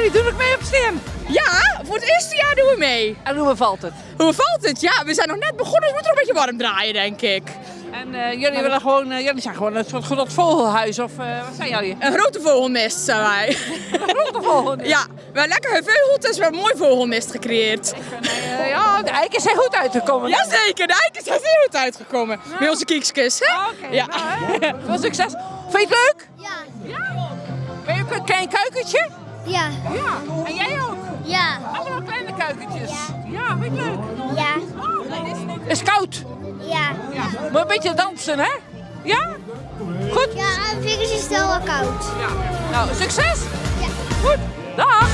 jullie doen ook mee op STEM? Ja, voor het eerste jaar doen we mee. En hoe bevalt het? Hoe bevalt het? Ja, we zijn nog net begonnen, dus we moeten nog een beetje warm draaien, denk ik. En jullie zijn gewoon een soort groot vogelhuis, of wat zijn jullie? Een grote vogelmist zijn wij. Een grote vogelhuis? Ja, we hebben lekker geveugeld, dus we hebben een mooi vogelmist gecreëerd. Ja, de eiken zijn goed uitgekomen. Jazeker, de eiken zijn heel goed uitgekomen. Met onze kiekskes, hè? Oké, Ja. veel succes. Vind je het leuk? Ja. Ben je ook een klein kuikentje? Ja. Ja. En jij ook? Ja. Allemaal kleine kuikentjes. Ja, vind je het leuk? Ja. Is koud. Ja. Maar een beetje dansen, hè? Ja? Goed? Ja, aan vingers is het wel wat koud. Ja. Nou, succes! Ja. Goed, dag!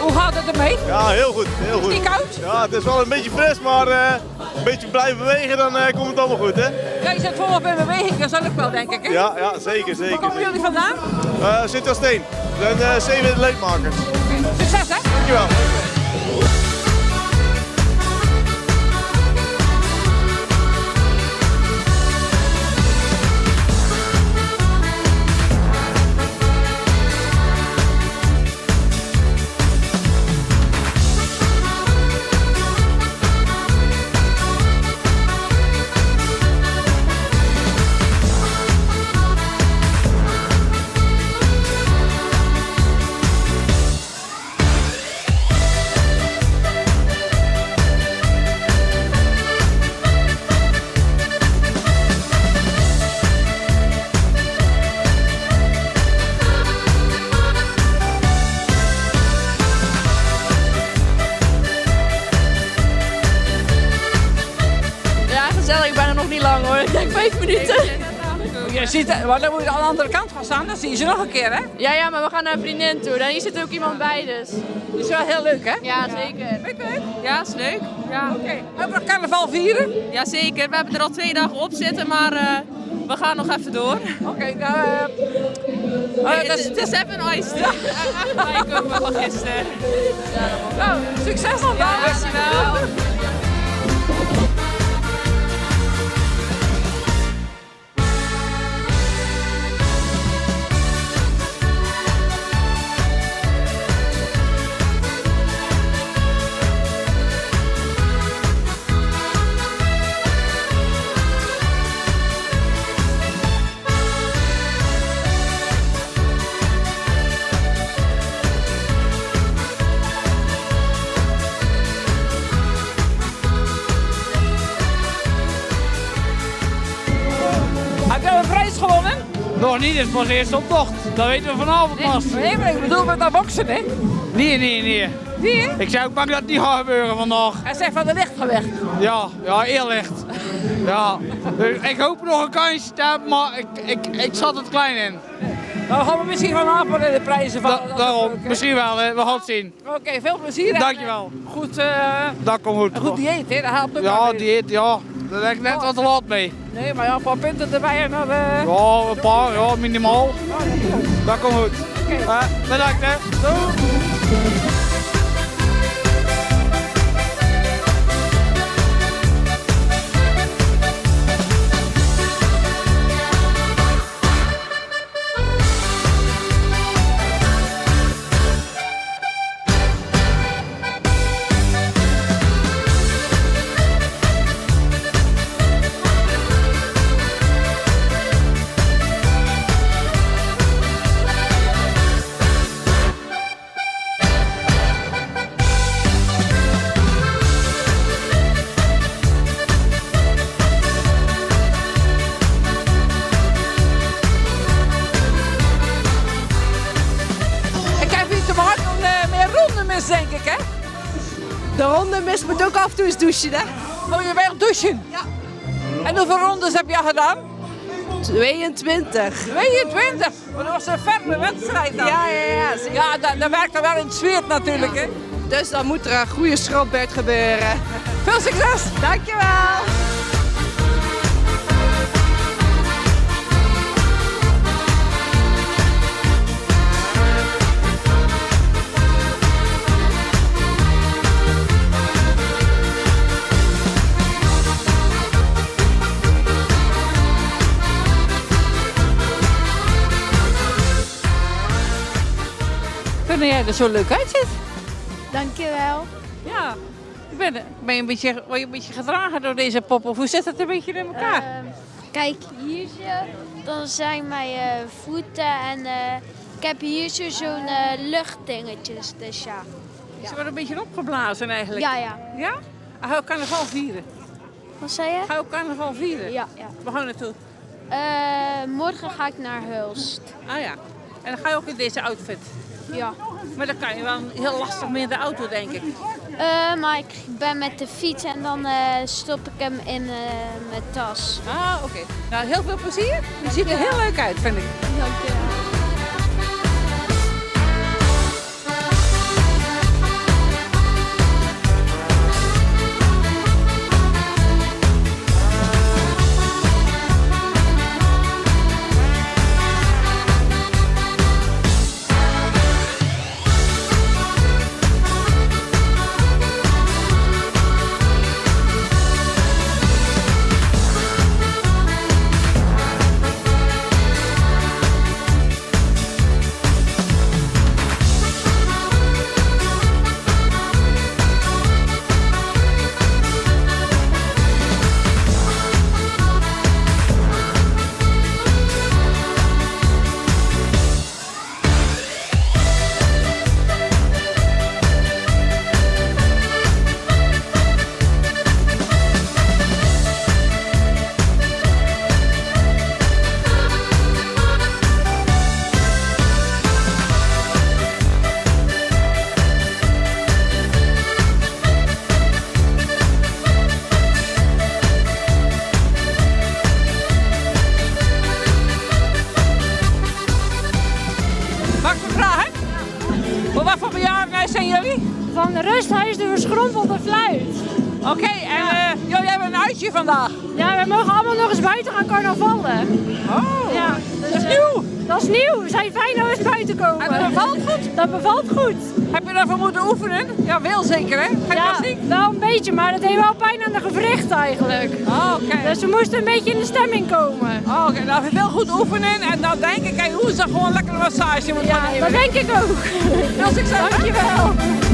Hoe gaat het ermee? Ja, heel goed, heel goed. Niet koud? Ja, het is wel een beetje fris, maar een beetje blijven bewegen, dan komt het allemaal goed, hè? Ja, je zit volop in beweging, dat zal ook wel, denk ik, hè? Ja, ja, zeker, Waar zeker. komen jullie vandaan? Sint-Jasteen. We zijn 7 leedmakers. Succes, hè? Dankjewel. Ja, gezellig. Ik ben er nog niet lang hoor. Ik denk 5 minuten. Je ziet, maar dan moet je aan de andere kant gaan staan, dan zie je ze nog een keer, hè? Ja, maar we gaan naar een vriendin toe. Hier zit ook iemand bij, dus. Dat is wel heel leuk, hè? Ja, zeker. Vind je het leuk? Ja, is leuk. Ja. Oké. Hebben we carnaval vieren? Jazeker, we hebben er al 2 dagen op zitten, maar we gaan nog even door. Oké, nou, Het is even een ice. Even bijkomen van gisteren. nou, succes dan. Ja, dankjewel. Heb jij een prijs gewonnen? Nog niet, het is pas eerst optocht. Dat weten we vanavond pas. Nee, maar ik bedoel met dat boksen, hè? Nee, nee, nee. Zie je? Ik zou ook bang dat het niet gaat gebeuren vandaag. Hij zegt van de lichtgewicht. Ja, ja, eerlicht. Ja. Dus ik hoop nog een kansje te hebben, maar ik zat het klein in. Dan gaan we misschien vanavond in de prijzen van. Daarom, misschien wel, hè. We gaan het zien. Oké, veel plezier. Dankjewel. En, goed, Dat komt goed. een goed dieet, hè? Dat helpt ook Ja, wel. dieet, ja. Daar ben ik net wat te laat mee. Nee, maar ja, een paar punten erbij en dan... Ja, een paar, ja, minimaal. Dat komt goed. Bedankt, hè. Doei. af en toe eens douchen, hè? Oh, je bent douchen? Ja. En hoeveel rondes heb je al gedaan? 22. 22? Maar dat was een verre wedstrijd dan. Ja. Ja, dat werkt er wel in het zweet natuurlijk, hè. Dus dan moet er een goede schropbeurt gebeuren. Veel succes! Dankjewel. Vind jij er zo leuk uitziet? Dankjewel. Ja. Ben je word je een beetje gedragen door deze pop? Of hoe zit het een beetje in elkaar? Kijk, hier zo, dan zijn mijn voeten en ik heb hier zo'n luchtdingetjes. Dus ja. Ze worden een beetje opgeblazen eigenlijk. Ja. Ja? Ga je ook carnaval vieren? Wat zei je? Ga je ook carnaval vieren? Ja. Waar gaan we naartoe? Morgen ga ik naar Hulst. Ah ja. En dan ga je ook in deze outfit. Ja. Maar dan kan je wel heel lastig mee in de auto, denk ik. Maar ik ben met de fiets en dan stop ik hem in mijn tas. Ah, oké. Nou, heel veel plezier. Je ziet er heel leuk uit, vind ik. Dankjewel. Mag ik me vragen? Voor wat voor bejaarden zijn jullie? Van Rusthuis de Verschrompelde Fluit. Oké, en jullie hebben een uitje vandaag. Ja, we mogen allemaal nog eens buiten gaan carnavallen. Oh, Ja, dat is nieuw. dat is nieuw. We zijn fijn dat we eens buiten komen. En dat bevalt goed? Dat bevalt goed. Heb je daarvoor moeten oefenen? Ja, wel zeker, hè? Gymnastiek? Wel een beetje, maar dat deed wel pijn aan de gewrichten eigenlijk. Oh, oké. Dus we moesten een beetje in de stemming komen. Oh, oké, nou heel goed oefenen en dan denk ik, kijk, hoe is dat gewoon lekker een massage moet gaan Ja, nemen. dat denk ik ook. Veel succes. Dankjewel.